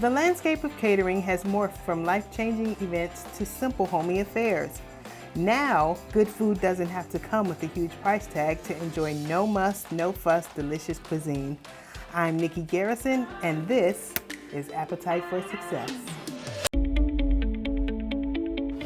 The landscape of catering has morphed from life-changing events to simple homey affairs. Now, good food doesn't have to come with a huge price tag to enjoy no muss, no fuss, delicious cuisine. I'm Nikki Garrison, and this is Appetite for Success.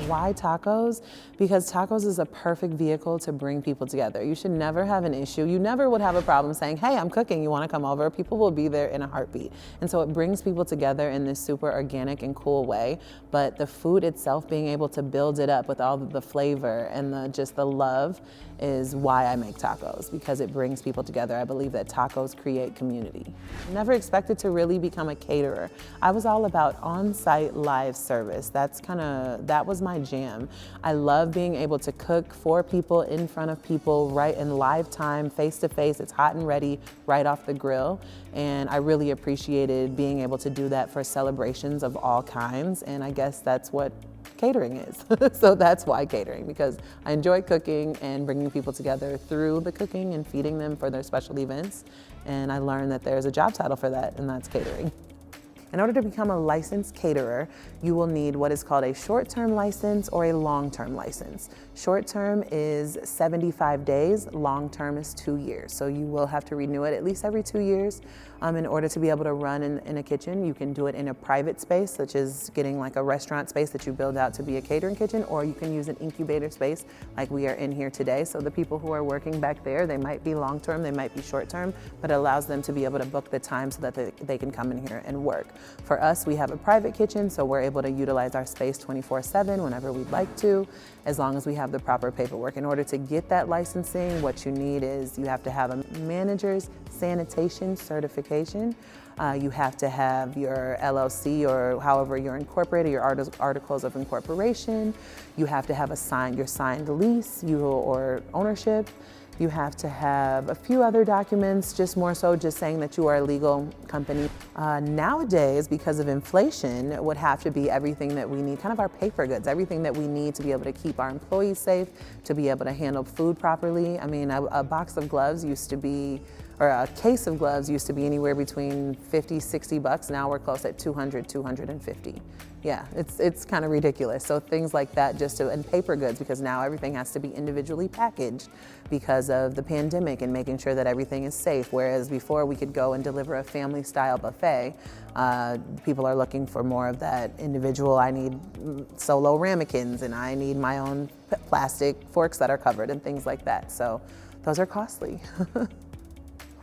Why tacos? Because tacos is a perfect vehicle to bring people together. You should never have an issue. You never would have a problem saying, hey, I'm cooking, you wanna come over? People will be there in a heartbeat. And so it brings people together in this super organic and cool way. But the food itself, being able to build it up with all the flavor and just the love is why I make tacos, because it brings people together. I believe that tacos create community. I never expected to really become a caterer. I was all about on-site live service. That was my jam. I love being able to cook for people, in front of people, right in live time, face to face. It's hot and ready, right off the grill. And I really appreciated being able to do that for celebrations of all kinds. And I guess that's what catering is. So that's why catering, because I enjoy cooking and bringing people together through the cooking and feeding them for their special events. And I learned that there's a job title for that, and that's catering. In order to become a licensed caterer, you will need what is called a short-term license or a long-term license. Short-term is 75 days, long-term is 2 years. So you will have to renew it at least every 2 years in order to be able to run in a kitchen. You can do it in a private space, such as getting like a restaurant space that you build out to be a catering kitchen, or you can use an incubator space like we are in here today. So the people who are working back there, they might be long-term, they might be short-term, but it allows them to be able to book the time so that they can come in here and work. For us, we have a private kitchen, so we're able to utilize our space 24/7 whenever we'd like to, as long as we have the proper paperwork. In order to get that licensing, what you need is you have to have a manager's sanitation certification. You have to have your LLC or however you're incorporated, your articles of incorporation. You have to have your signed lease or ownership. You have to have a few other documents, just more so just saying that you are a legal company. Nowadays, because of inflation, it would have to be everything that we need, kind of our paper goods, everything that we need to be able to keep our employees safe, to be able to handle food properly. I mean, a box of gloves used to be, or a case of gloves used to be anywhere between 50, 60 bucks. Now we're close at 200, 250. Yeah, it's kind of ridiculous. So things like that and paper goods, because now everything has to be individually packaged because of the pandemic and making sure that everything is safe. Whereas before we could go and deliver a family style buffet, people are looking for more of that individual. I need solo ramekins and I need my own plastic forks that are covered and things like that. So those are costly.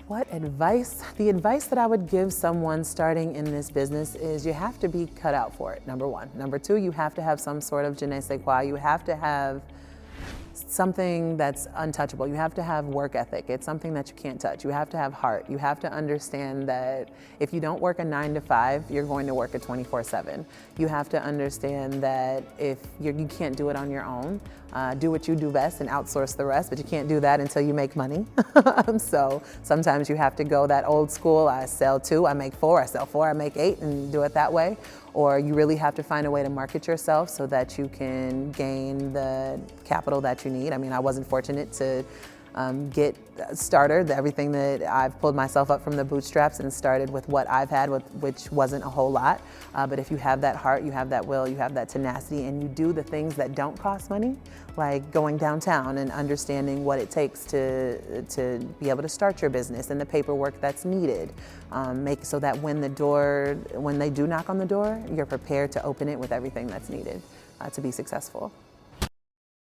What advice? The advice that I would give someone starting in this business is you have to be cut out for it, number one. Number two, you have to have some sort of je ne sais quoi. You have to have something that's untouchable. You have to have work ethic. It's something that you can't touch. You have to have heart. You have to understand that if you don't work a 9 to 5, you're going to work a 24/7. You have to understand that if you can't do it on your own, do what you do best and outsource the rest, but you can't do that until you make money. So sometimes you have to go that old school, I sell 2, I make 4, I sell 4, I make 8, and do it that way. Or you really have to find a way to market yourself so that you can gain the capital that you need. I mean, I wasn't fortunate to get started. Everything that I've pulled myself up from the bootstraps and started with what I've had, which wasn't a whole lot. But if you have that heart, you have that will, you have that tenacity, and you do the things that don't cost money, like going downtown and understanding what it takes to be able to start your business and the paperwork that's needed. Make so that when they do knock on the door, you're prepared to open it with everything that's needed to be successful.